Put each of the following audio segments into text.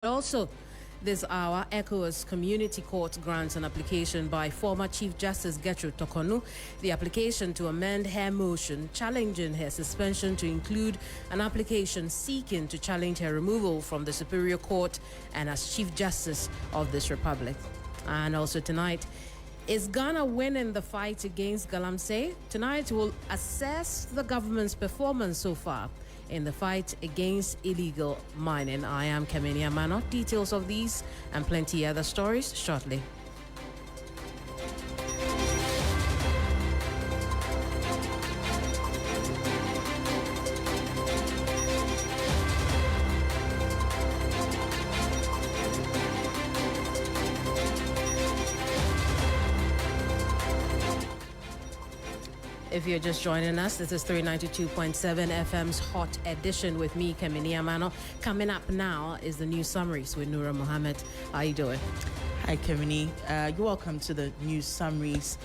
Also, this hour, ECOWAS Community Court grants an application by former Chief Justice Gertrude Torkornoo, the application to amend her motion challenging her suspension to include an application seeking to challenge her removal from the Superior Court and as Chief Justice of this Republic. And also tonight, is Ghana winning the fight against Galamsey? Tonight, we'll assess the government's performance so far in the fight against illegal mining. I am Kemini Amanor. Details of these and plenty other stories shortly. If you're just joining us, this is 392.7 FM's Hotedition with me, Kemini Amanor. Coming up now is the news summaries with Nurah Mohammed. How are you doing? Hi, Kemini. You're welcome to the news summaries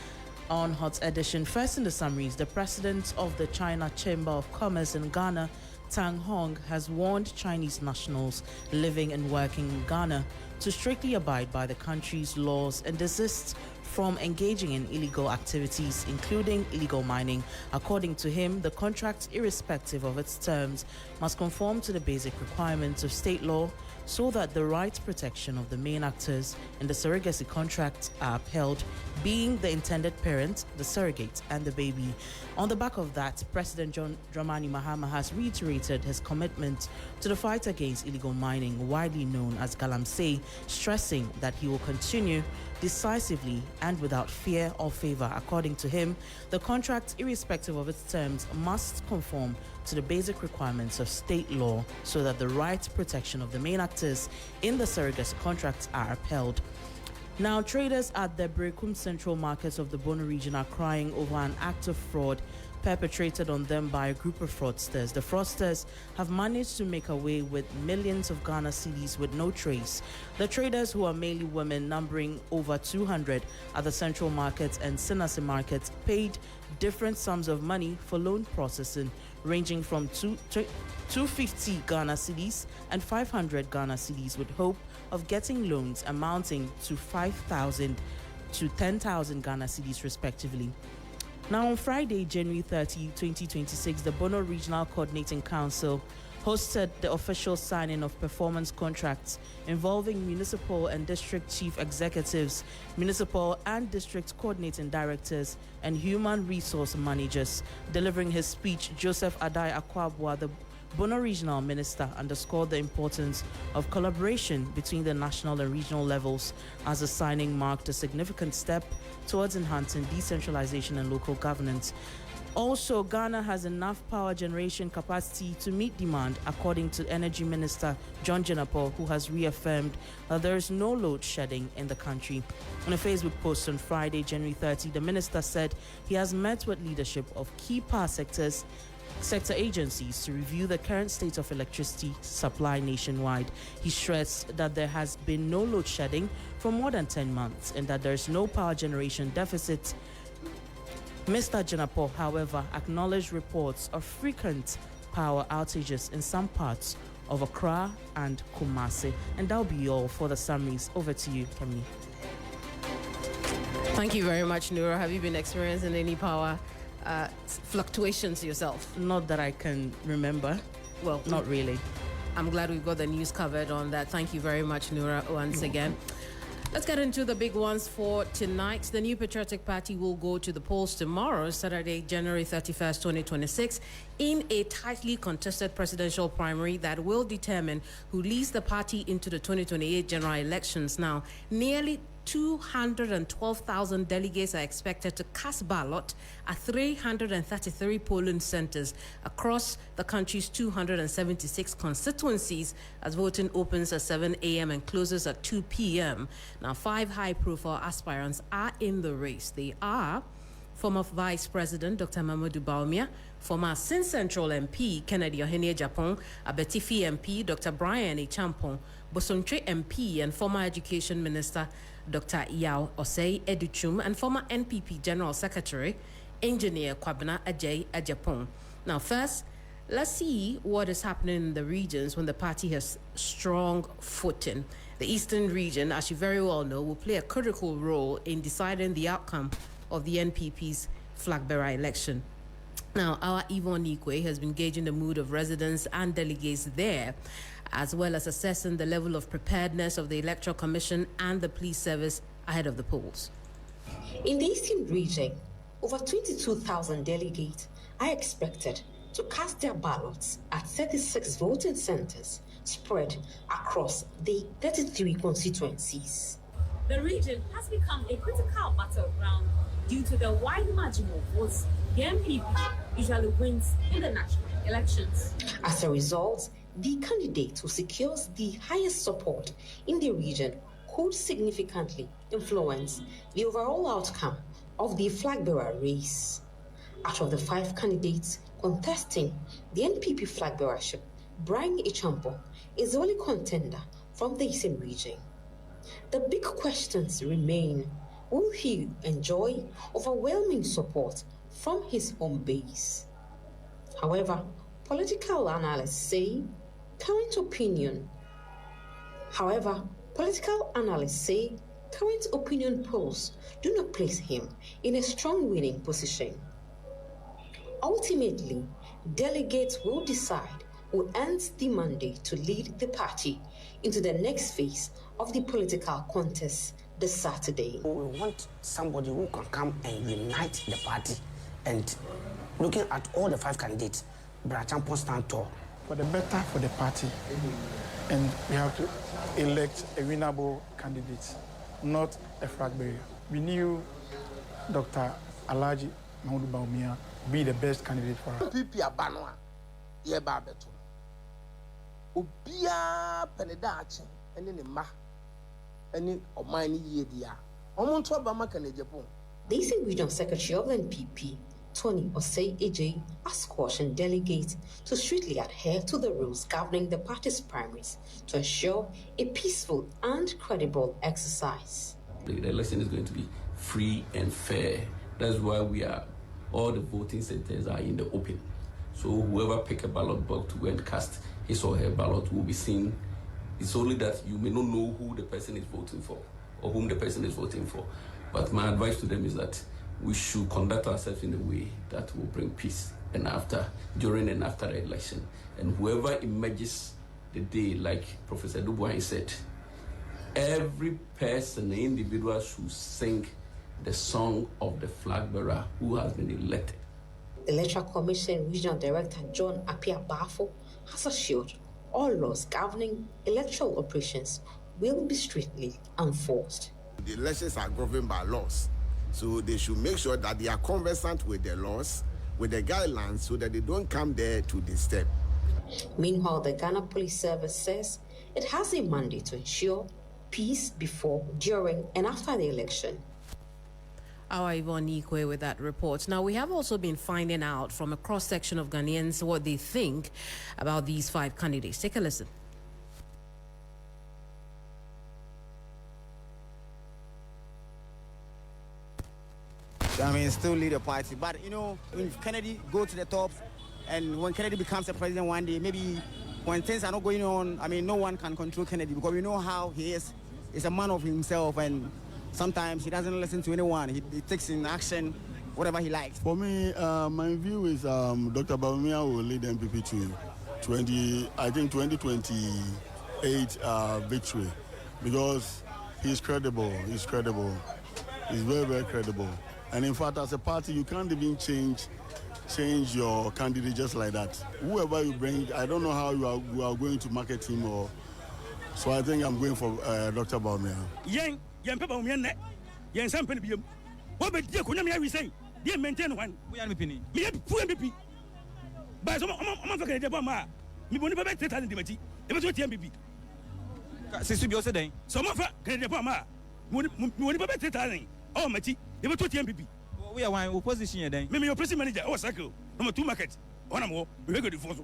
on Hotedition. First in the summaries, the president of the China Chamber of Commerce in Ghana, Tang Hong, has warned Chinese nationals living and working in Ghana to strictly abide by the country's laws and desist from engaging in illegal activities, including illegal mining. According to him, the contract, irrespective of its terms, must conform to the basic requirements of state law so that the right protection of the main actors in the surrogacy contract are upheld, being the intended parent, the surrogate, and the baby. On the back of that, President John Dramani Mahama has reiterated his commitment to the fight against illegal mining, widely known as Galamsey, stressing that he will continue decisively and without fear or favor. According to him, the contract, irrespective of its terms, must conform to the basic requirements of state law so that the right protection of the main actors in the surrogacy contracts are upheld. Now, traders at the Brekum Central Markets of the Bono region are crying over an act of fraud perpetrated on them by a group of fraudsters. The fraudsters have managed to make away with millions of Ghana cedis with no trace. The traders, who are mainly women, numbering over 200 at the Central Markets and Sinase Markets, paid different sums of money for loan processing, ranging from 250 Ghana cedis and 500 Ghana cedis, with hope of getting loans amounting to 5,000 to 10,000 Ghana cedis respectively. Now, on Friday, January 30, 2026, the Bono Regional Coordinating Council hosted the official signing of performance contracts involving municipal and district chief executives, municipal and district coordinating directors, and human resource managers. Delivering his speech, Joseph Adai Akwabwa, the Bono Regional Minister, underscored the importance of collaboration between the national and regional levels, as the signing marked a significant step towards enhancing decentralization and local governance. Also, Ghana has enough power generation capacity to meet demand, according to Energy Minister John Jenapo, who has reaffirmed that there is no load shedding in the country. In a Facebook post on Friday, January 30, the minister said he has met with leadership of key power sector agencies to review the current state of electricity supply nationwide. He stressed that there has been no load shedding for more than 10 months and that there is no power generation deficit. Mr. Jenapo, however, acknowledged reports of frequent power outages in some parts of Accra and Kumasi. And that'll be all for the summaries. Over to you, Kemini. Thank you very much, Nurah. Have you been experiencing any power fluctuations yourself? Not that I can remember. Well, not really. I'm glad we've got the news covered on that. Thank you very much, Nurah, once again. Let's get into the big ones for tonight. The New Patriotic Party will go to the polls tomorrow, Saturday, January 31st, 2026, in a tightly contested presidential primary that will determine who leads the party into the 2028 general elections. Now, nearly 212,000 delegates are expected to cast ballot at 333 polling centers across the country's 276 constituencies, as voting opens at 7 a.m. and closes at 2 p.m. Now, 5 high-profile aspirants are in the race. They are former Vice President Dr. Mamadou Bawumia, former Sin Central MP Kennedy Ohene Japon, Abetifi MP Dr. Brian Echampong, Bosontre MP and former Education Minister Dr. Yao Osei Educhum, and former NPP General Secretary Engineer Kwabena Ajay Ajapong. Now, first, Let's see what is happening in the regions when the party has strong footing. The Eastern region, as you very well know, will play a critical role in deciding the outcome of the NPP's flagbearer election. Now, our Yvonne Ikwe has been gauging the mood of residents and delegates there, as well as assessing the level of preparedness of the Electoral Commission and the police service ahead of the polls. In the Eastern region, over 22,000 delegates are expected to cast their ballots at 36 voting centers spread across the 33 constituencies. The region has become a critical battleground due to the wide margin of votes the NPP usually wins in the national elections. As a result, the candidate who secures the highest support in the region could significantly influence the overall outcome of the flagbearer race. Out of the 5 candidates contesting the NPP flagbearership, Brian Ichampo is the only contender from the Eastern region. The big questions remain: will he enjoy overwhelming support from his home base? However, political analysts say current opinion polls do not place him in a strong winning position. Ultimately, delegates will decide who earns the mandate to lead the party into the next phase of the political contest this Saturday. We want somebody who can come and unite the party. And looking at all the 5 candidates, Brachampo stand tall. For the better for the party, and we have to elect a winnable candidate, not a flag bearer. We knew Dr. Alhaji Mahmoud Bawumia be the best candidate for us. NPP Amanor Nurah Mohammed. Obia Penedachi, and in the ma, and of mine ye dia. Almost to Obama can Japan. The Eastern Regional Secretary of the NPP, Tony Osei Eje, has cautioned delegates to strictly adhere to the rules governing the party's primaries to ensure a peaceful and credible exercise. The election is going to be free and fair. That's why all the voting centers are in the open. So whoever pick a ballot box to go and cast his or her ballot will be seen. It's only that you may not know who the person is voting for or whom the person is voting for. But my advice to them is that we should conduct ourselves in a way that will bring peace during and after the election. And whoever emerges the day, like Professor Dubois said, every person, the individual should sing the song of the flag bearer who has been elected. The Electoral Commission Regional Director John Apia Bafo has assured all laws governing electoral operations will be strictly enforced. The elections are governed by laws, so they should make sure that they are conversant with the laws, with the guidelines, so that they don't come there to disturb. Meanwhile, the Ghana Police Service says it has a mandate to ensure peace before, during, and after the election. Our Yvonne Ikwe with that report. Now, we have also been finding out from a cross-section of Ghanaians what they think about these 5 candidates. Take a listen. I mean, still lead the party. But, you know, when Kennedy go to the top, and when Kennedy becomes a president one day, maybe when things are not going on, I mean, no one can control Kennedy because we know how he is. He's a man of himself, and sometimes he doesn't listen to anyone. He takes in action whatever he likes. For me, my view is Dr. Bawumia will lead NPP to 2028 victory because he's credible. He's very, very credible. And in fact, as a party, you can't even change your candidate just like that. Whoever you bring, I don't know how you are going to market him, so I think I'm going for Dr. Bawumia. They maintain one. We are MPP. Me have full MPP. But some I'm for the bomb. Me boni be 3,000 demati. E be to MPP. Sisu bi o se den. Some of the bomb. Me boni be 3,000. Oh mati. E be to MPP. We are one opposition den. Me your president manager. Oh cycle. Number 2 market. One more. We go the force.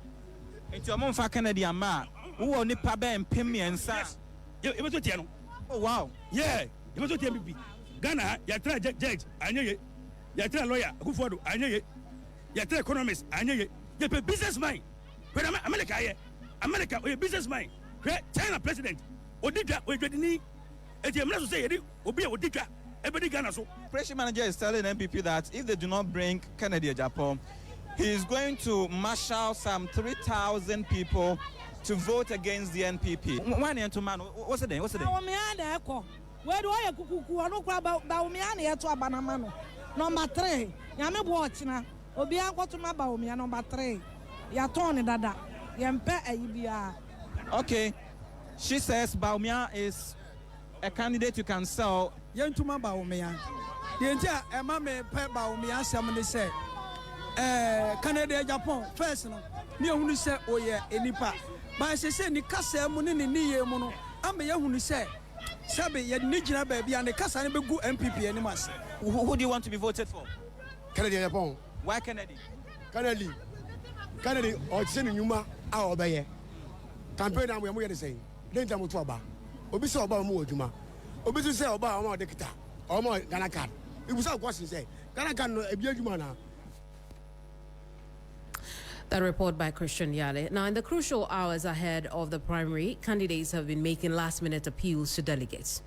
Enti amon fa Kennedy ama. Wo nipa be mpem ensa. E be to no. Oh wow. Yeah. E be to MPP. Ghana ya try judge anye you tell lawyer, who for do, you tell economist, you pay businessman, When America, a businessman, China president, Odidra, Odidini, and say, Obi Odidra, everybody Ghana. So, Operation manager is telling NPP that if they do not bring Kennedy Japan, he is going to marshal some 3,000 people to vote against the NPP. What's the name? What's the name? Where do I kuku ano kwa Baumiani ya to abanamano. Number 3. Yame watching. Obia kwa tuma Baumia number 3. Ya tone dada. Yempe ibia. Okay. She says Baumia is a candidate you can sell. Yentuma Baumia. Yenja ema me pe Baumia samne say. Canada Japan first no. Ni ohunu say oye enipa. Ba se say ni kasa mu ni ye mu no. Ame ye hunu say Sabe, you need to be and the Casa and go NPP anymore. Who do you want to be voted for? Kennedy Japan. Why Kennedy? Kennedy, or sending Yuma, our bay. Campaign, and we are the same. Then come to Aba. Obiso about more Juma. Obiso say about our decata, or more Ganakan. It was our question say, Ganakan, a Biajumana. That report by Christian Yale. Now, in the crucial hours ahead of the primary, candidates have been making last-minute appeals to delegates.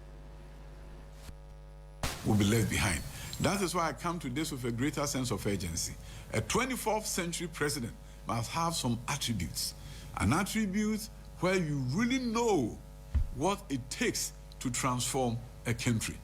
Will be left behind. That is why I come to this with a greater sense of urgency. A 24th century president must have some attributes. An attribute where you really know what it takes to transform a country.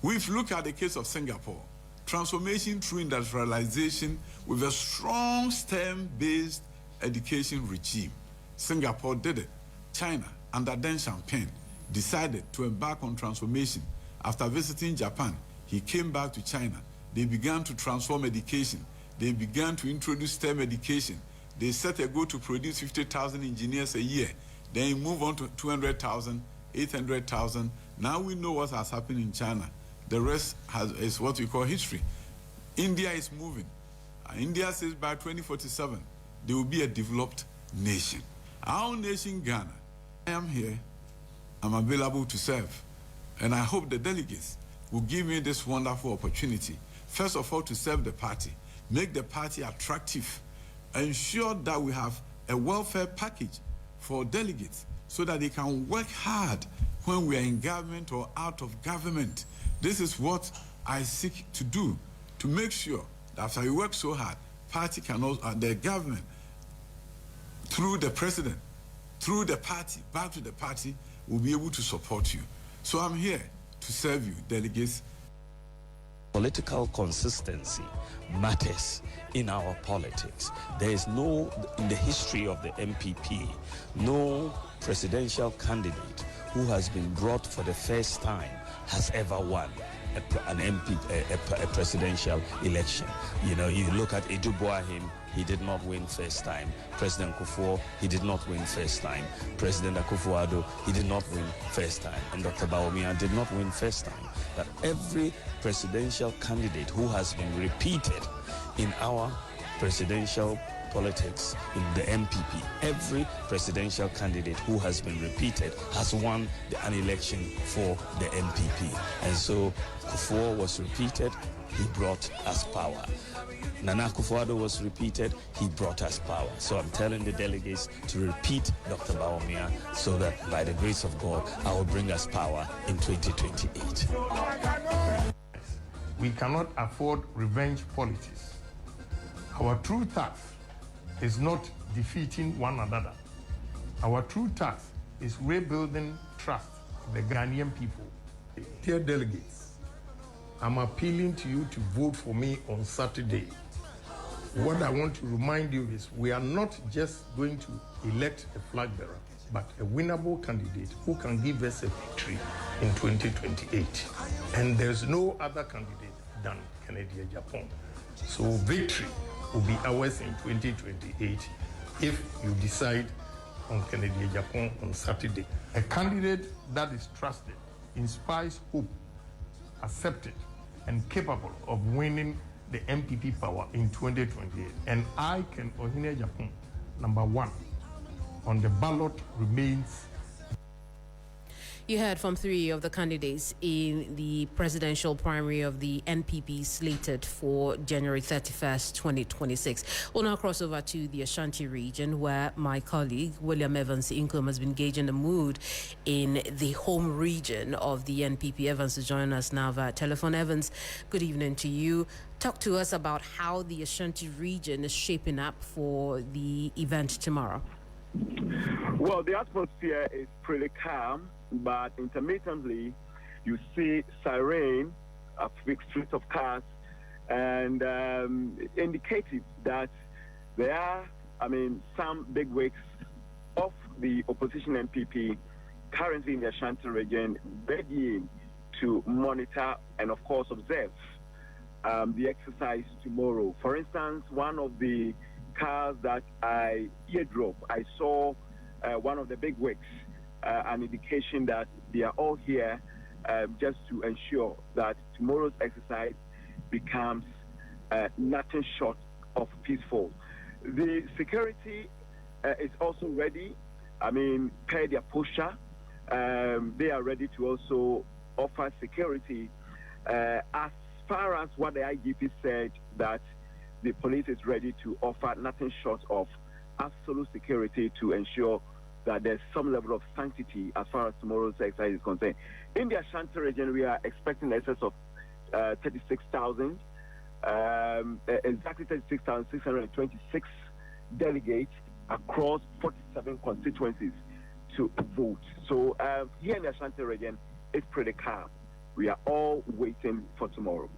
We've looked at the case of Singapore. Transformation through industrialization with a strong STEM-based education regime. Singapore did it. China, under Deng Xiaoping, decided to embark on transformation. After visiting Japan, he came back to China. They began to transform education. They began to introduce STEM education. They set a goal to produce 50,000 engineers a year. Then move on to 200,000, 800,000. Now we know what has happened in China. The rest is what we call history. India is moving. India says by 2047, they will be a developed nation. Our nation, Ghana, I am here. I'm available to serve. And I hope the delegates will give me this wonderful opportunity. First of all, to serve the party, make the party attractive, ensure that we have a welfare package for delegates so that they can work hard when we are in government or out of government. This is what I seek to do, to make sure that after you work so hard, party can also, the government, through the president, through the party, back to the party, will be able to support you. So I'm here to serve you, delegates. Political consistency matters in our politics. There is no, in the history of the NPP, no presidential candidate who has been brought for the first time has ever won a presidential election. You know, you look at Edu Boahim, he did not win first time. President Kufuor, he did not win first time. President Akufo-Addo, he did not win first time. And Dr. Bawumia did not win first time. That every presidential candidate who has been repeated in our presidential politics in the NPP, every presidential candidate who has been repeated has won an election for the NPP. And so Kufuor was repeated, he brought us power. Nana Akufo-Addo was repeated, he brought us power. So I'm telling the delegates to repeat Dr. Bawumia so that by the grace of God, I will bring us power in 2028. We cannot afford revenge politics. Our true task is not defeating one another. Our true task is rebuilding trust in the Ghanaian people. Dear delegates, I'm appealing to you to vote for me on Saturday. What I want to remind you is we are not just going to elect a flag bearer, but a winnable candidate who can give us a victory in 2028. And there's no other candidate than Kennedy Japan. So victory will be ours in 2028 if you decide on Kennedy Japan on Saturday. A candidate that is trusted, inspires hope, accepted, and capable of winning the NPP power in 2028. And I can Ohine Japan, number 1, on the ballot remains. You heard from three of the candidates in the presidential primary of the NPP slated for January 31st, 2026. We'll now cross over to the Ashanti region, where my colleague William Evans Inkom has been gauging the mood in the home region of the NPP. Evans is joining us now via telephone. Evans, good evening to you. Talk to us about how the Ashanti region is shaping up for the event tomorrow. Well, the atmosphere is pretty calm, but intermittently you see siren, a big street of cars, and indicative that there are, some big wigs of the opposition NPP currently in the Ashanti region begging to monitor and, of course, observe the exercise tomorrow. For instance, one of the cars that I eardrop, I saw one of the big wigs, an indication that they are all here just to ensure that tomorrow's exercise becomes nothing short of peaceful. The security is also ready. Per their posture, they are ready to also offer security. As far as what the IGP said, that the police is ready to offer nothing short of absolute security to ensure that there's some level of sanctity as far as tomorrow's exercise is concerned. In the Ashanti region, we are expecting an excess of 36,000, exactly 36,626 delegates across 47 constituencies to vote. So here in the Ashanti region, it's pretty calm. We are all waiting for tomorrow.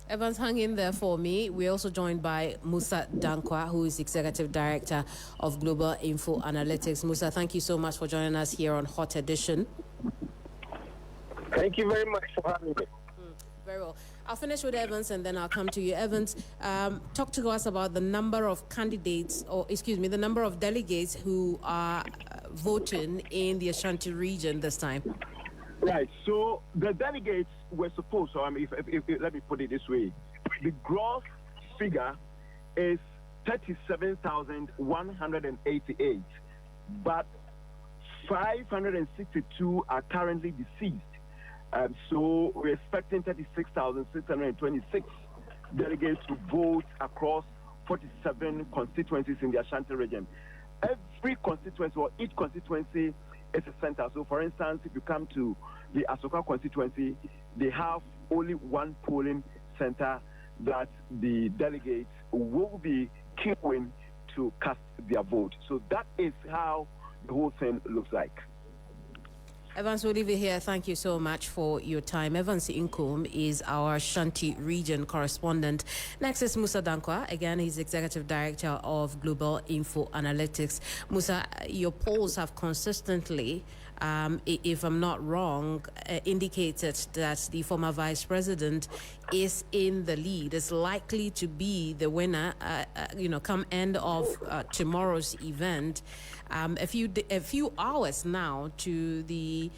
Evans, hang in there for me. We're also joined by Musa Dankwa, who is Executive Director of Global Info Analytics. Musa, thank you so much for joining us here on Hotedition. Thank you very much for having me. Very well. I'll finish with Evans and then I'll come to you. Evans, talk to us about the number of candidates, the number of delegates who are voting in the Ashanti region this time. Right. So the delegates were supposed, let me put it this way. The gross figure is 37,188, but 562 are currently deceased. So we're expecting 36,626 delegates to vote across 47 constituencies in the Ashanti region. Every constituency, or each constituency, is a center. So, for instance, if you come to the Asoka constituency, they have only one polling center that the delegates will be queuing to cast their vote. So that is how the whole thing looks like. Evans, we'll leave it here. Thank you so much for your time. Evans Inkom is our Ashanti region correspondent. Next is Musa Dankwa. Again, he's Executive Director of Global Info Analytics. Musa, your polls have consistently, if I'm not wrong, indicated that the former Vice President is in the lead, is likely to be the winner, come end of tomorrow's event. A few hours now to the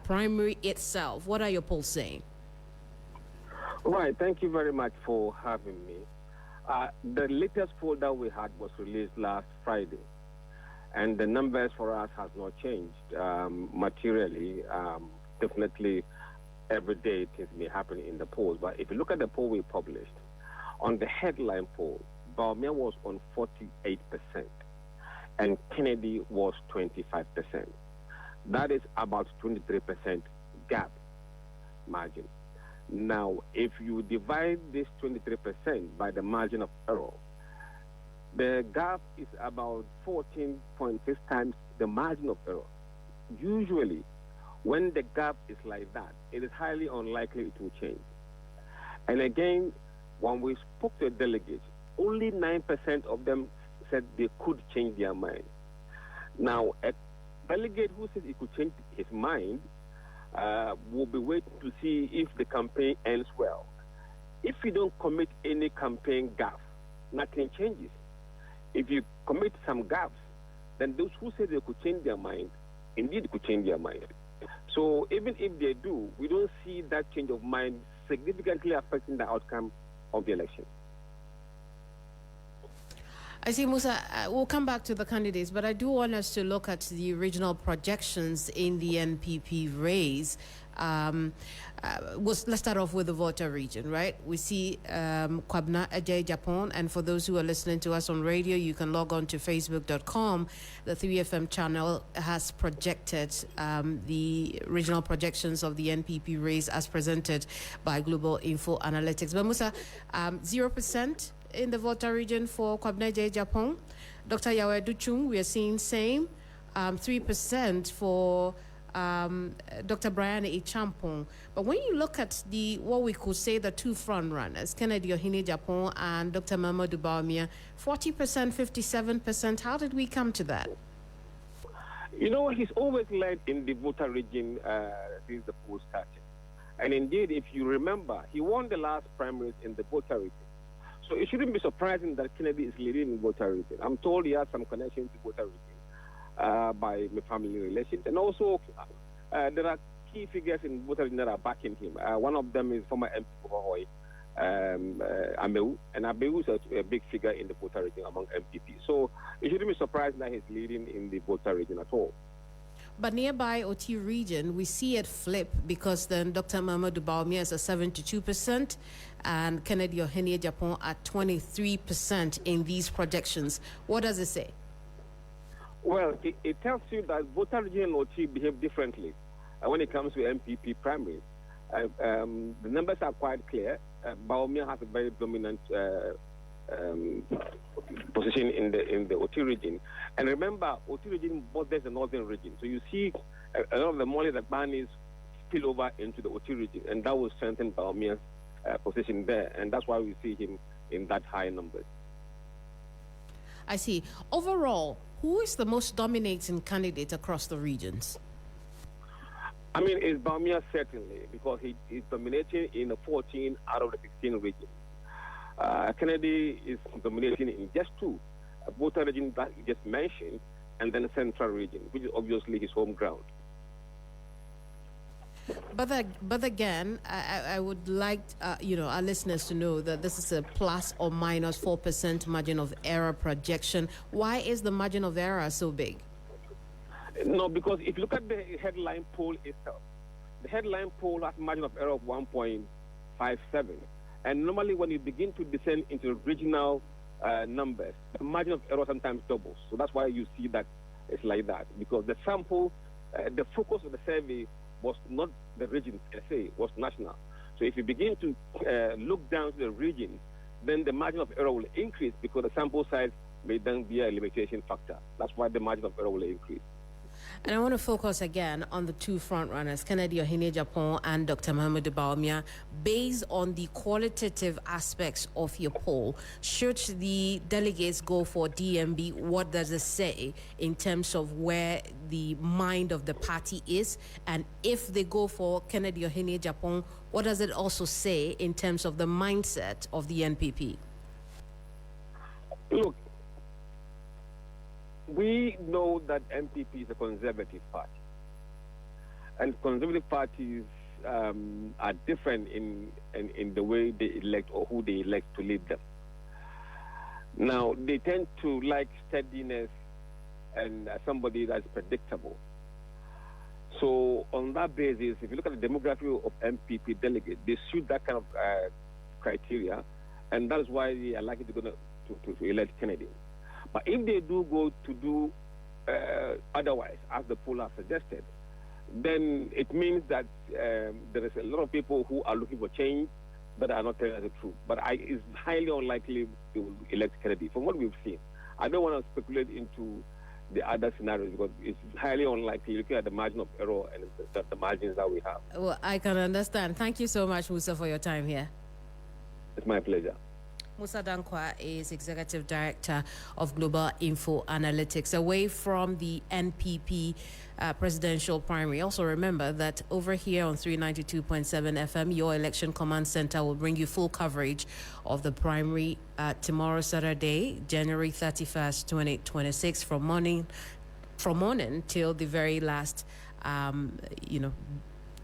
primary itself. What are your polls saying? Right. Thank you very much for having me. The latest poll that we had was released last Friday, and the numbers for us has not changed materially. Definitely, every day things may happen in the polls. But if you look at the poll we published, on the headline poll, Bawumia was on 48%. And Kennedy was 25%. That is about 23% gap margin. Now, if you divide this 23% by the margin of error, the gap is about 14.6 times the margin of error. Usually, when the gap is like that, it is highly unlikely it will change. And again, when we spoke to the delegates, only 9% of them said they could change their mind. Now, a delegate who says he could change his mind will be waiting to see if the campaign ends well. If you don't commit any campaign gaffe, nothing changes. If you commit some gaffes, then those who say they could change their mind, indeed could change their mind. So even if they do, we don't see that change of mind significantly affecting the outcome of the election. I see, Musa, we'll come back to the candidates, but I do want us to look at the regional projections in the NPP race. Let's start off with the voter region, right? We see Kwabna Ajay Japan, and for those who are listening to us on radio, you can log on to facebook.com. The 3FM channel has projected the regional projections of the NPP race as presented by Global Info Analytics. But Musa, 0% in the voter region for Kwabna Ajay Japan. Dr. Yawe Duchung, we are seeing same, 3% for Dr. Brian Ichampong. But when you look at what we could say the two front runners, Kennedy Ohene Japan and Dr. Mamadou Bawumia, 40%, 57%, how did we come to that? You know, he's always led in the voter region since the poll started. And indeed, if you remember, he won the last primaries in the voter region. So it shouldn't be surprising that Kennedy is leading in voter region. I'm told he has some connections to voter region by my family relations. And also, there are key figures in voter region that are backing him. One of them is former MP Hohoy, Ameu. And Ameu is a big figure in the voter region among MPP. So it shouldn't be surprising that he's leading in the voter region at all. But nearby OT region, we see it flip because then Dr. Mamadou Bawumia is at 72% and Kennedy Ohene Japan at 23% in these projections. What does it say? Well, it tells you that voter region and OT behave differently when it comes to MPP primaries. The numbers are quite clear. Bawumia has a very dominant position in the OT region. And remember, OT region borders the northern region. So you see a lot of the money that Banis spill over into the OT region, and that will strengthen Bawumia's position there. And that's why we see him in that high numbers. I see. Overall, who is the most dominating candidate across the regions? I mean, it's Bawumia certainly, because he is dominating in 14 out of the 16 regions. Kennedy is dominating in just 2, a voter region that you just mentioned, and then a central region, which is obviously his home ground. But again, I would like our listeners to know that this is a plus or minus 4% margin of error projection. Why is the margin of error so big? No, because if you look at the headline poll itself, the headline poll has a margin of error of 1.57. And normally when you begin to descend into regional numbers, the margin of error sometimes doubles. So that's why you see that it's like that. Because the sample, the focus of the survey was not the region per se, was national. So if you begin to look down to the region, then the margin of error will increase because the sample size may then be a limitation factor. That's why the margin of error will increase. And I want to focus again on the two front runners, Kennedy Ohene Japan and Dr. Mamadou Bawumia. Based on the qualitative aspects of your poll, should the delegates go for DMB, what does it say in terms of where the mind of the party is? And if they go for Kennedy Ohene Japan, what does it also say in terms of the mindset of the NPP? Look, we know that NPP is a conservative party, and conservative parties are different in the way they elect or who they elect to lead them. Now, they tend to like steadiness and somebody that's predictable. So on that basis, if you look at the demography of MPP delegates, they suit that kind of criteria, and that is why they are likely to elect Kennedy. But if they do go to do otherwise, as the poll has suggested, then it means that there is a lot of people who are looking for change but are not telling us the truth. But it's highly unlikely they will elect Kennedy, from what we've seen. I don't want to speculate into the other scenarios because it's highly unlikely looking at the margin of error and the margins that we have. Well, I can understand. Thank you so much, Musa, for your time here. It's my pleasure. Musa Dankwa is Executive Director of Global Info Analytics. Away from the NPP presidential primary, also remember that over here on 392.7 FM, your election command center will bring you full coverage of the primary tomorrow, Saturday, January 31st, 2026, from morning till the very last,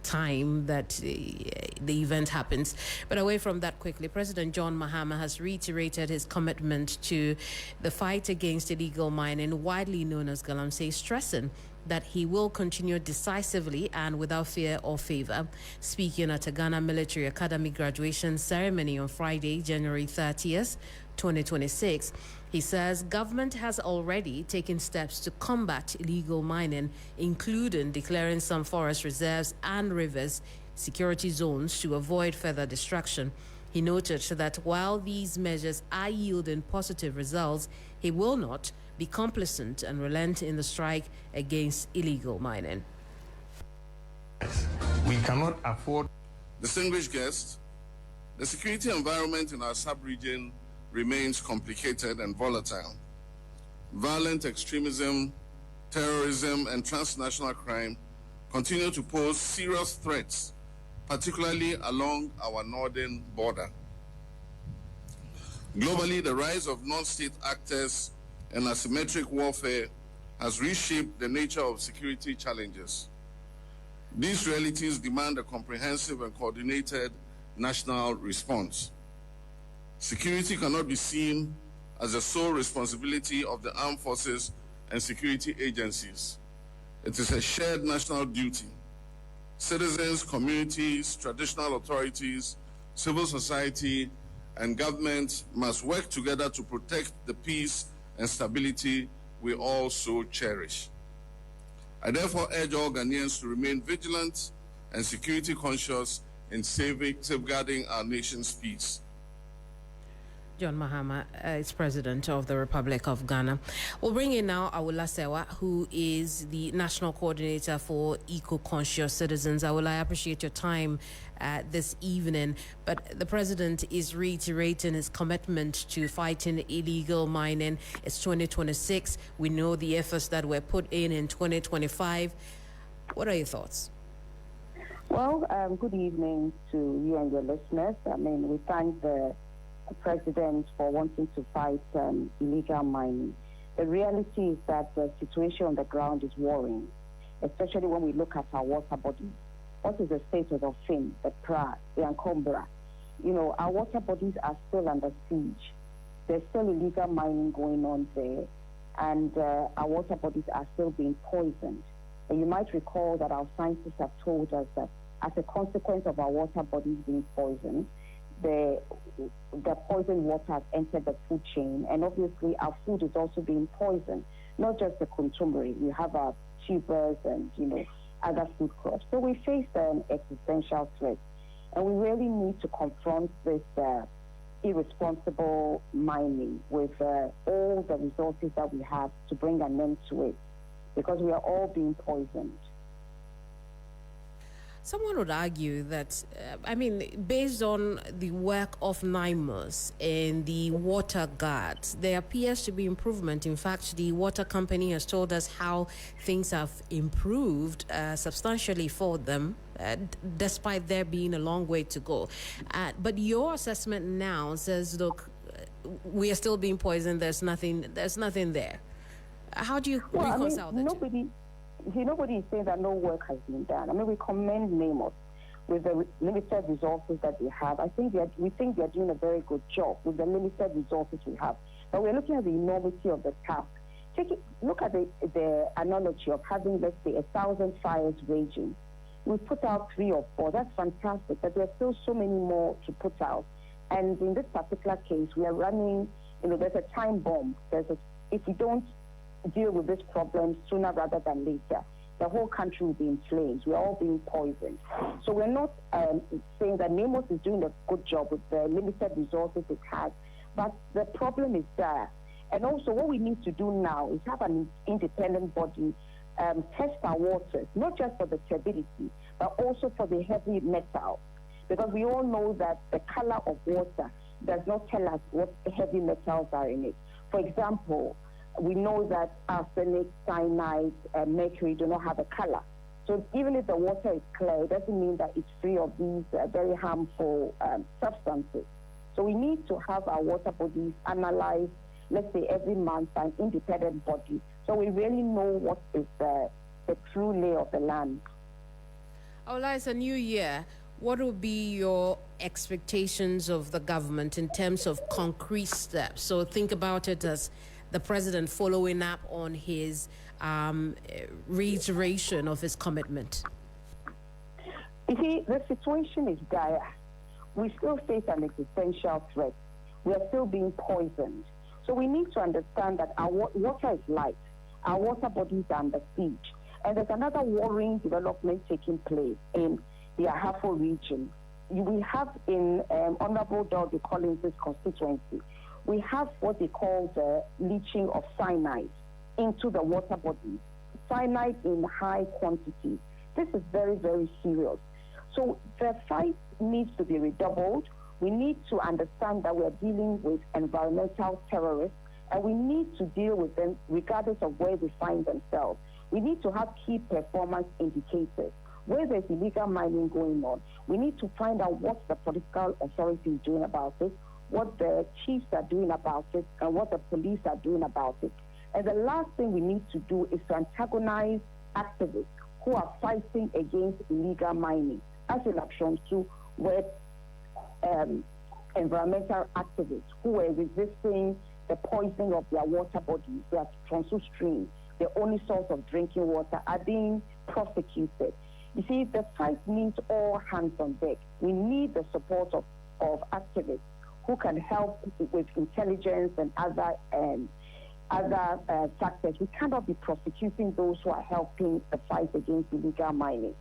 time that the event happens. But away from that quickly, President John Mahama has reiterated his commitment to the fight against illegal mining, widely known as Galamsey, stressing that he will continue decisively and without fear or favor. Speaking at a Ghana Military Academy graduation ceremony on Friday, January 30th, 2026, he says government has already taken steps to combat illegal mining, including declaring some forest reserves and rivers security zones to avoid further destruction. He noted that while these measures are yielding positive results, he will not be complacent and relent in the strike against illegal mining. We cannot afford. Distinguished guests, the security environment in our sub-region remains complicated and volatile. Violent extremism, terrorism, and transnational crime continue to pose serious threats, particularly along our northern border. Globally, the rise of non-state actors and asymmetric warfare has reshaped the nature of security challenges. These realities demand a comprehensive and coordinated national response. Security cannot be seen as the sole responsibility of the armed forces and security agencies. It is a shared national duty. Citizens, communities, traditional authorities, civil society, and government must work together to protect the peace and stability we all so cherish. I therefore urge all Ghanaians to remain vigilant and security conscious in safeguarding our nation's peace. John Mahama is President of the Republic of Ghana. We'll bring in now Awula Sewa, who is the National Coordinator for Eco-Conscious Citizens. Awula, I appreciate your time this evening, but the President is reiterating his commitment to fighting illegal mining. It's 2026. We know the efforts that were put in 2025. What are your thoughts? Well, good evening to you and your listeners. I mean, we thank the President for wanting to fight illegal mining. The reality is that the situation on the ground is worrying, especially when we look at our water bodies. What is the status of Finn, the Pra, the Ancombra? You know, our water bodies are still under siege. There's still illegal mining going on there, and our water bodies are still being poisoned. And you might recall that our scientists have told us that as a consequence of our water bodies being poisoned, the poisoned water has entered the food chain, and obviously our food is also being poisoned. Not just the contumely, we have our tubers and other food crops. So we face an existential threat, and we really need to confront this irresponsible mining with all the resources that we have to bring an end to it, because we are all being poisoned. Someone would argue that, based on the work of NIMOS and the water guards, there appears to be improvement. In fact, the water company has told us how things have improved substantially for them, despite there being a long way to go. But your assessment now says, look, we are still being poisoned. There's nothing there. How do you reconcile that? Nobody is saying that no work has been done. I mean, we commend NIMOS with the limited resources that they have. We think they're doing a very good job with the limited resources we have. But we're looking at the enormity of the task. Look at the analogy of having, let's say, 1,000 fires raging. We put out 3 or 4. That's fantastic, but there's still so many more to put out. And in this particular case, we are running, there's a time bomb. If we don't deal with this problem sooner rather than later, the whole country will be in flames. We're all being poisoned. So we're not saying that NIMOS is doing a good job with the limited resources it has, but the problem is there. And also what we need to do now is have an independent body test our waters, not just for the turbidity, but also for the heavy metals. Because we all know that the color of water does not tell us what heavy metals are in it. For example, we know that arsenic, cyanide, mercury do not have a color. So even if the water is clear, it doesn't mean that it's free of these very harmful substances. So we need to have our water bodies analyzed, let's say every month, by an independent body, so we really know what is the true lay of the land. Ola, it's a new year. What will be your expectations of the government in terms of concrete steps? So think about it as the president following up on his reiteration of his commitment. You see, the situation is dire. We still face an existential threat. We are still being poisoned. So we need to understand that our water is life. Our water bodies are under siege. And there's another worrying development taking place in the Ahafo region. We have in Honorable Dorothy Collins' constituency, we have what they call the leaching of cyanide into the water bodies. Cyanide in high quantities. This is very, very serious. So the fight needs to be redoubled. We need to understand that we are dealing with environmental terrorists, and we need to deal with them regardless of where they find themselves. We need to have key performance indicators. Where there's illegal mining going on, we need to find out what the political authority is doing about it, what the chiefs are doing about it, and what the police are doing about it. And the last thing we need to do is to antagonize activists who are fighting against illegal mining, as in Option 2, where environmental activists who were resisting the poisoning of their water bodies, their Tronsu stream, the only source of drinking water, are being prosecuted. You see, the fight needs all hands on deck. We need the support of activists who can help with intelligence and other factors. We cannot be prosecuting those who are helping the fight against illegal mining.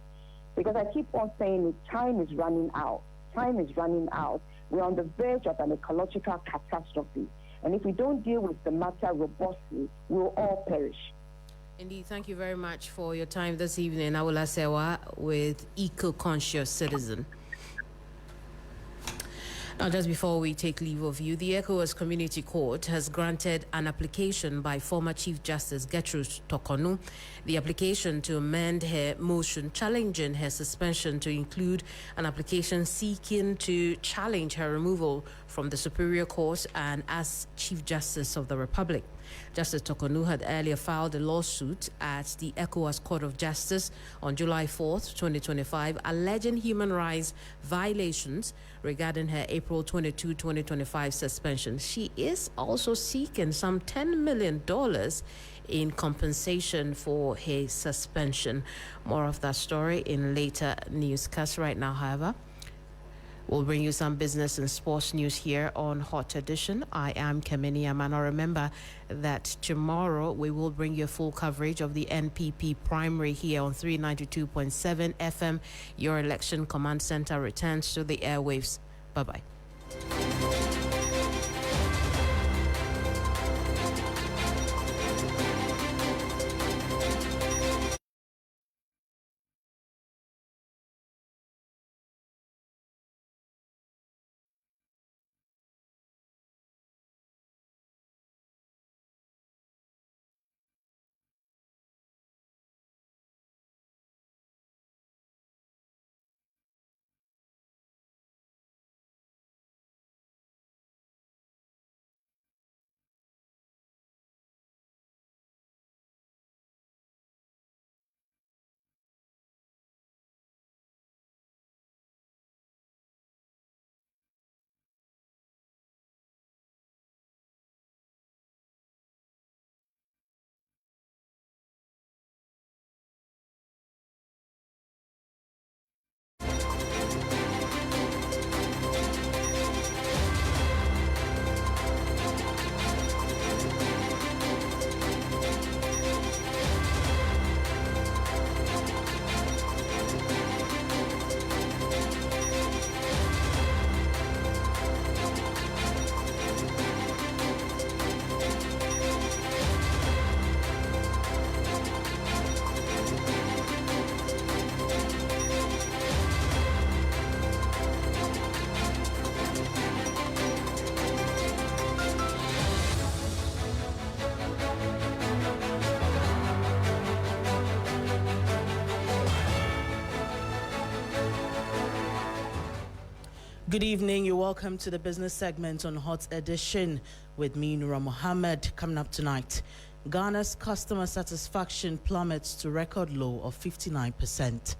Because I keep on saying that time is running out. Time is running out. We're on the verge of an ecological catastrophe. And if we don't deal with the matter robustly, we'll all perish. Indeed, thank you very much for your time this evening. Awula Sewa with Eco-Conscious Citizen. Now, just before we take leave of you, the ECOWAS Community Court has granted an application by former Chief Justice Gertrude Torkornoo, the application to amend her motion challenging her suspension to include an application seeking to challenge her removal from the Superior Court and as Chief Justice of the Republic. Justice Torkornoo had earlier filed a lawsuit at the ECOWAS Court of Justice on July 4th, 2025, alleging human rights violations regarding her April 22, 2025 suspension. She is also seeking some $10 million in compensation for her suspension. More of that story in later newscasts. Right now, however, we'll bring you some business and sports news here on Hotedition. I am Kemini Amanor. Remember that tomorrow we will bring you full coverage of the NPP primary here on 392.7 FM. Your election command center returns to the airwaves. Bye-bye. Good evening. You're welcome to the business segment on Hotedition with me, Nurah Mohammed. Coming up tonight, Ghana's customer satisfaction plummets to record low of 59%.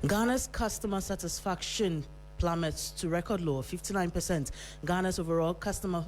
Ghana's customer satisfaction plummets to record low of 59%. Ghana's overall customer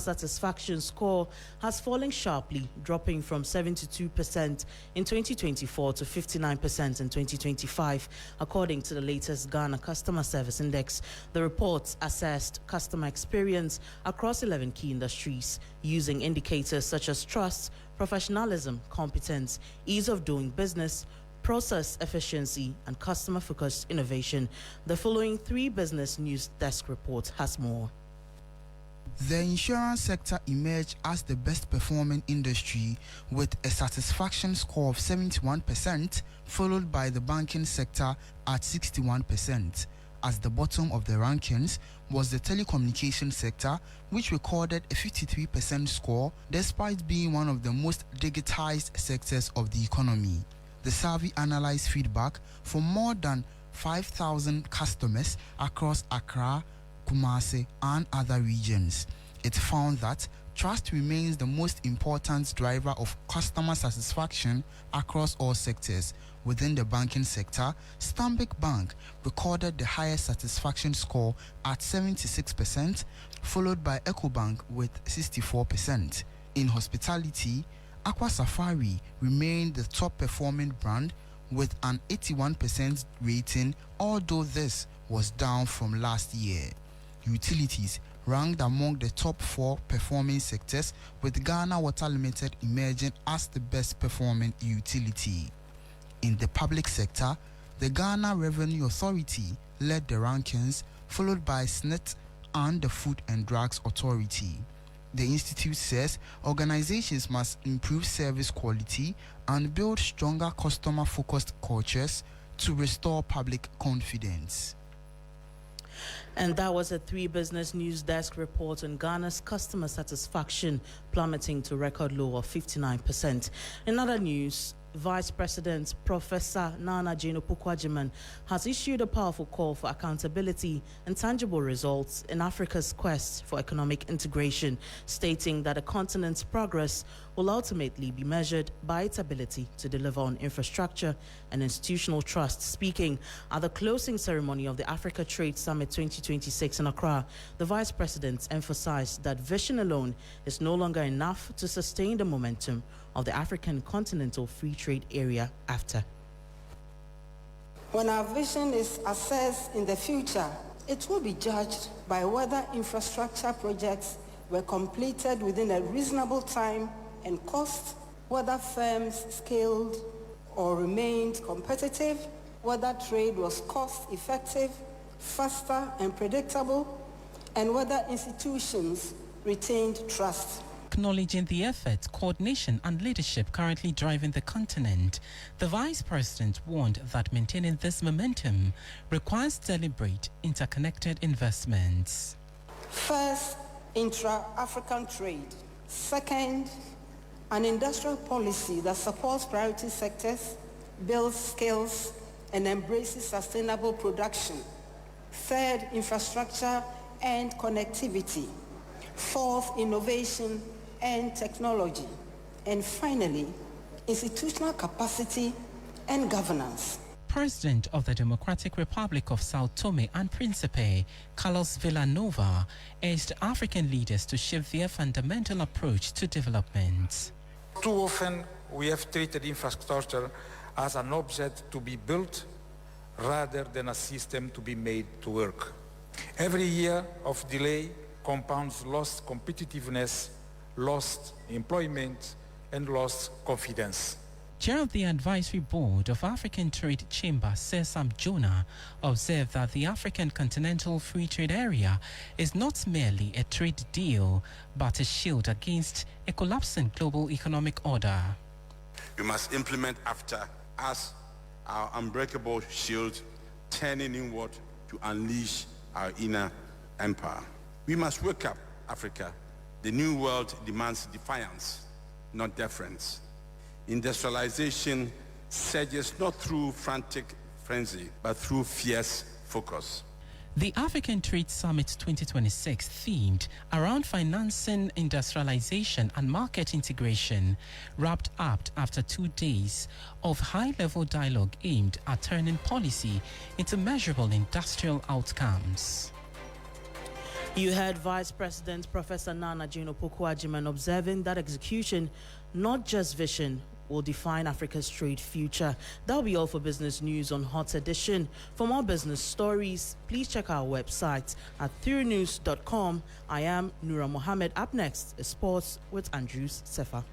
satisfaction score has fallen sharply, dropping from 72% in 2024 to 59% in 2025, according to the latest Ghana Customer Service Index. The report assessed customer experience across 11 key industries, using indicators such as trust, professionalism, competence, ease of doing business, process efficiency, and customer-focused innovation. The following 3 Business News Desk report has more. The insurance sector emerged as the best performing industry with a satisfaction score of 71%, followed by the banking sector at 61%. As the bottom of the rankings was the telecommunication sector, which recorded a 53% score despite being one of the most digitized sectors of the economy. The survey analyzed feedback from more than 5,000 customers across Accra, Kumasi, and other regions. It found that trust remains the most important driver of customer satisfaction across all sectors. Within the banking sector, Stanbic Bank recorded the highest satisfaction score at 76%, followed by EcoBank with 64%. In hospitality, Aqua Safari remained the top performing brand with an 81% rating, although this was down from last year. Utilities ranked among the top 4 performing sectors, with Ghana Water Limited emerging as the best performing utility. In the public sector, the Ghana Revenue Authority led the rankings, followed by SNET and the Food and Drugs Authority. The institute says organizations must improve service quality and build stronger customer-focused cultures to restore public confidence. And that was a 3 Business News Desk report on Ghana's customer satisfaction plummeting to record low of 59%. In other news, Vice President Professor Nana Jane Opoku-Agyeman has issued a powerful call for accountability and tangible results in Africa's quest for economic integration, stating that the continent's progress will ultimately be measured by its ability to deliver on infrastructure and institutional trust. Speaking at the closing ceremony of the Africa Trade Summit 2026 in Accra, the Vice President emphasized that vision alone is no longer enough to sustain the momentum of the African Continental Free Trade Area after. When our vision is assessed in the future, it will be judged by whether infrastructure projects were completed within a reasonable time and cost, whether firms scaled or remained competitive, whether trade was cost-effective, faster and predictable, and whether institutions retained trust. Acknowledging the effort, coordination and leadership currently driving the continent, the Vice President warned that maintaining this momentum requires deliberate, interconnected investments. First, intra-African trade. Second, an industrial policy that supports priority sectors, builds skills, and embraces sustainable production. Third, infrastructure and connectivity. Fourth, innovation and technology. And finally, institutional capacity and governance. President of the Democratic Republic of Sao Tome and Principe, Carlos Villanova, urged African leaders to shift their fundamental approach to development. Too often, we have treated infrastructure as an object to be built rather than a system to be made to work. Every year of delay compounds lost competitiveness, lost employment, and lost confidence. Chair of the Advisory Board of African Trade Chamber, Sam Jonah, observed that the African Continental Free Trade Area is not merely a trade deal, but a shield against a collapsing global economic order. We must implement AFTA as our unbreakable shield, turning inward to unleash our inner empire. We must wake up, Africa. The new world demands defiance, not deference. Industrialization surges not through frantic frenzy, but through fierce focus. The African Trade Summit 2026 themed around financing, industrialization and market integration wrapped up after 2 days of high-level dialogue aimed at turning policy into measurable industrial outcomes. You heard Vice President Professor Nana Jane Opoku-Agyeman observing that execution, not just vision, will define Africa's trade future. That'll be all for business news on Hotedition. For more business stories, please check our website at throughnews.com. I am Nurah Mohammed. Up next is sports with Andrews Sefa.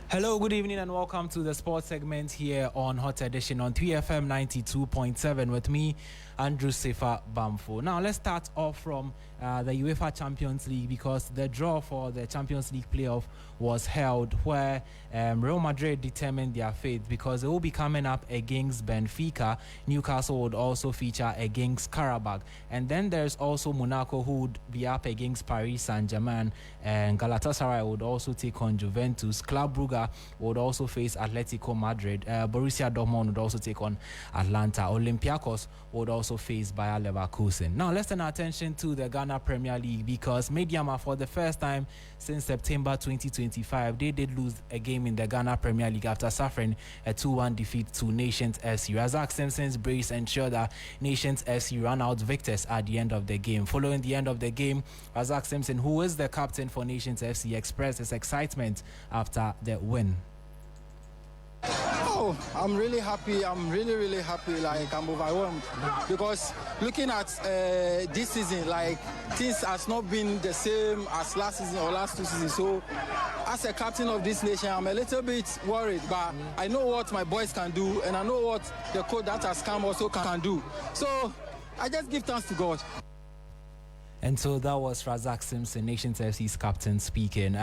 Hello, good evening and welcome to the sports segment here on Hotedition on 3FM 92.7 with me, Andrew Sefa Bamfo. Now let's start off from the UEFA Champions League, because the draw for the Champions League playoff was held where Real Madrid determined their fate because they will be coming up against Benfica. Newcastle would also feature against Karabakh. And then there's also Monaco, who would be up against Paris Saint-Germain, and Galatasaray would also take on Juventus. Club Brugge would also face Atletico Madrid. Borussia Dortmund would also take on Atlanta. Olympiacos would also face Bayer Leverkusen. Now let's turn our attention to the Ghana Premier League, because Mediama, for the first time since September 2025, they did lose a game in the Ghana Premier League after suffering a 2-1 defeat to Nations FC. Razak Simpson's brace ensured that Nations FC ran out victors at the end of the game. Following the end of the game, Razak Simpson, who is the captain for Nations FC, expressed his excitement after the win. Oh, I'm really happy. I'm really happy. Like, I'm overwhelmed because looking at this season, like, things has not been the same as last season or last 2 seasons. So as a captain of this nation, I'm a little bit worried, but I know what my boys can do, and I know what the coach that has come also can do. So I just give thanks to God. And so that was Razak Simpson, Nations FC's captain, speaking.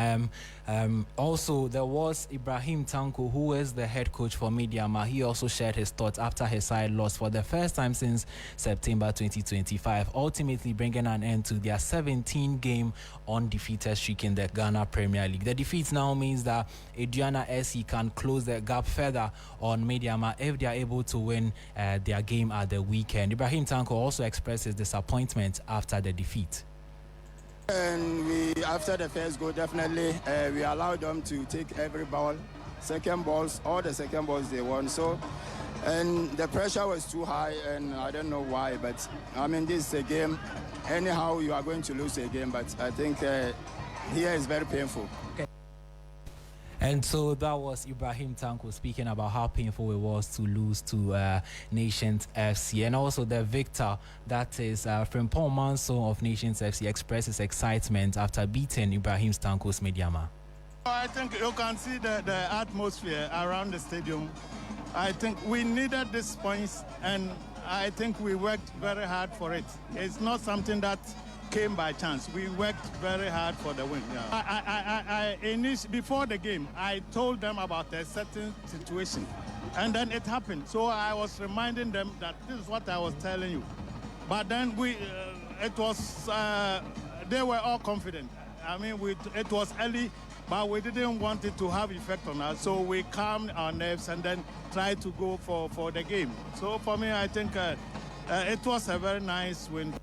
Also, there was Ibrahim Tanko, who is the head coach for Mediama. He also shared his thoughts after his side lost for the first time since September 2025, ultimately bringing an end to their 17-game undefeated streak in the Ghana Premier League. The defeat now means that Aduana SC can close the gap further on Mediama if they are able to win their game at the weekend. Ibrahim Tanko also expressed his disappointment after the defeat. And we, after the first goal, definitely we allowed them to take every ball, second balls, all the second balls they won. So, and the pressure was too high, and I don't know why, but I mean, this is a game. Anyhow, you are going to lose a game, but I think here is very painful. Okay. And so that was Ibrahim Tanko speaking about how painful it was to lose to Nations FC. And also the victor, that is Frimpong Manso of Nations FC, expresses excitement after beating Ibrahim Tanko's Mediama. I think you can see the atmosphere around the stadium. I think we needed these points, and I think we worked very hard for it. It's not something that came by chance. We worked very hard for the win. Yeah. Before the game, I told them about a certain situation, and then it happened. So I was reminding them that this is what I was telling you. But then they were all confident. I mean, it was early, but we didn't want it to have effect on us. So we calmed our nerves and then tried to go for the game. So for me, I think it was a very nice win.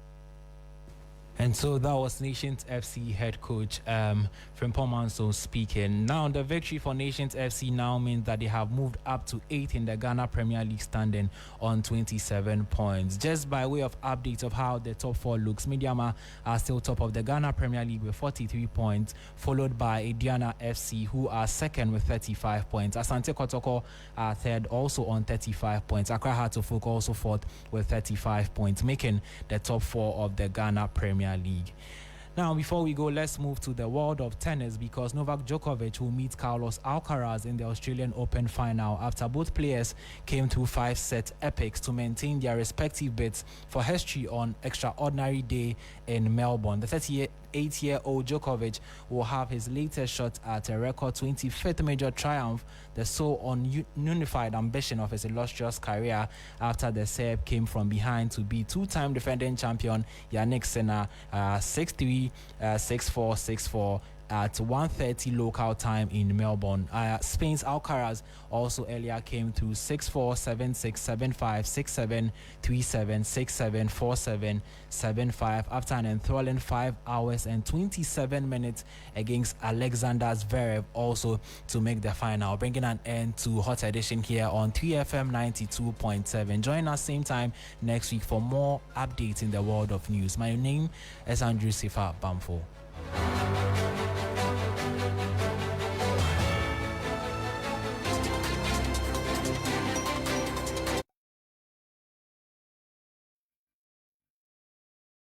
And so that was Nations FC head coach Frimpong Manso speaking. Now, the victory for Nations FC now means that they have moved up to 8th in the Ghana Premier League standing on 27 points. Just by way of update of how the top 4 looks, Mediama are still top of the Ghana Premier League with 43 points, followed by Aduana FC, who are second with 35 points. Asante Kotoko are third, also on 35 points. Accra Hearts of Oak also fourth with 35 points, making the top 4 of the Ghana Premier League. Now, before we go, let's move to the world of tennis because Novak Djokovic will meet Carlos Alcaraz in the Australian Open final after both players came to 5-set epics to maintain their respective bids for history on Extraordinary Day in Melbourne. The 38-year-old Djokovic will have his latest shot at a record 25th major triumph, the sole ununified ambition of his illustrious career after the Serb came from behind to beat two-time defending champion Jannik Sinner 6-3, 6-4, 6-4 at 1:30 local time in Melbourne. Spain's Alcaraz also earlier came to 6-4, 7-6, 7-5, 6-7, 3-7, 6-7, 4-7, 7-5 after an enthralling 5 hours and 27 minutes against Alexander Zverev, also to make the final, bringing an end to Hotedition here on 3FM 92.7. Join us same time next week for more updates in the world of news. My name is Andrew Sifa Bamfo.